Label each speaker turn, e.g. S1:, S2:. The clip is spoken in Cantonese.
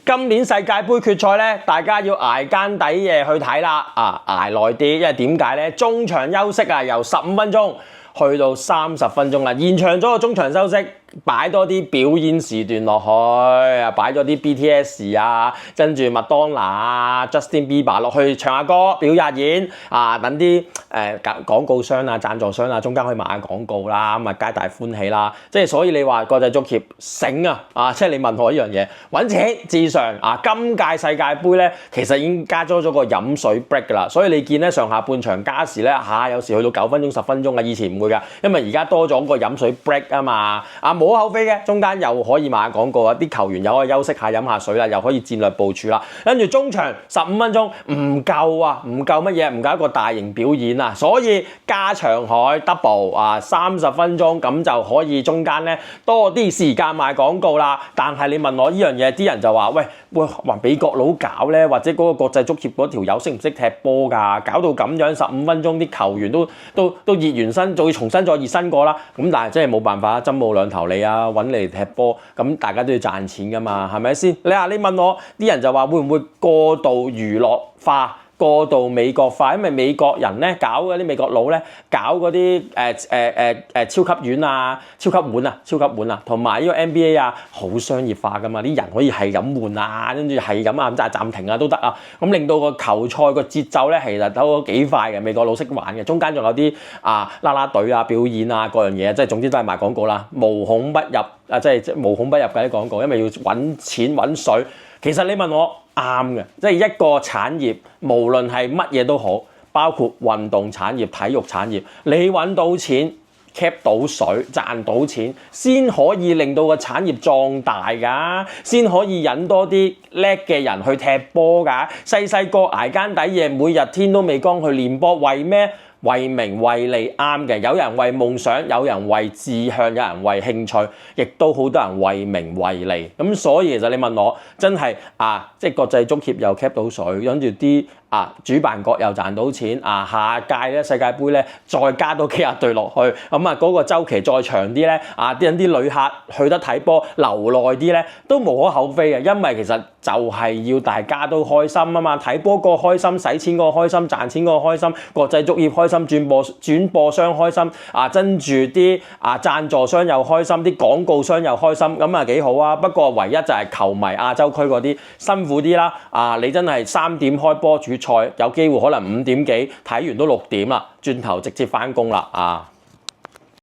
S1: 今年世界盃決賽咧，大家要捱更抵夜去睇啦，捱耐啲，因為點解咧？中場休息由15分鐘去到30分鐘啦，延長咗個中場休息。擺多啲表演時段落去，擺咗啲 BTS 跟住麥當娜Justin Bieber 落去唱下歌、表下演等啲廣告商贊助商中間可以賣下廣告啦，咁皆大歡喜啦。即係所以你話國際足協醒即係你問我呢樣嘢，揾錢至上今屆世界盃咧，其實已經加咗個飲水 break 㗎啦。所以你見咧上下半場加時咧有時去到9分鐘、10分鐘以前唔會㗎，因為而家多咗個飲水 break 啊嘛無可厚非嘅，中間又可以賣下廣告啲球員又可以休息下飲下水啦，又可以戰略部署啦。跟住中場15分鐘唔夠唔夠乜嘢？唔夠一個大型表演所以加長海 double 30分鐘咁就可以中間咧多啲時間賣廣告啦。但係你問我呢樣嘢，啲人就話喂話美國佬搞咧，或者嗰個國際足協嗰條友識唔識踢波㗎？搞到咁樣15分鐘啲球員都熱完身，仲要重新再熱身過啦。咁但係真係冇辦法，針冇兩頭利揾嚟踢波，咁大家都要賺錢㗎嘛，係咪先？你問我啲人就話會唔會過度娛樂化、過度美國化？因為美國人咧搞嗰啲美國佬咧搞嗰啲超級碗超級碗同埋呢個 NBA好商業化㗎嘛，啲人可以係咁換跟住係咁咁暫停都得咁令到個球賽個節奏咧其實都幾快嘅，美國佬識玩嘅，中間仲有啲啦啦隊表演各樣嘢，即係總之都係賣廣告啦，無孔不入即係無孔不入嘅啲廣告，因為要揾錢揾水。其實你問我啱嘅，即係一個產業，無論係乜嘢都好，包括運動產業、體育產業，你揾到錢 cap 到水賺到錢，先可以令到個產業壯大㗎，先可以引多啲叻嘅人去踢波㗎。細個捱更抵夜，每日天都未光去練波，為咩？為名為利啱嘅，有人為夢想，有人為志向，有人為興趣，亦都好多人為名為利。咁所以其實你問我真係即係國際足協又 cap 到水，跟住啲主辦國又賺到錢下屆咧世界盃咧再加多幾廿隊落去，咁嗰個週期再長啲咧啲旅客去得睇波留耐啲咧都無可厚非嘅，因為其實就係要大家都開心嘛，睇波個開心，使錢個開心，賺錢個開心，國際足協開心，轉播商開心跟住啲贊助商又開心，啲廣告商又開心，咁幾好啊。不過唯一就係球迷亞洲區嗰啲辛苦啲啦，你真係3點開波主賽，有機會可能5點幾睇完都6點啦，轉頭直接返工啦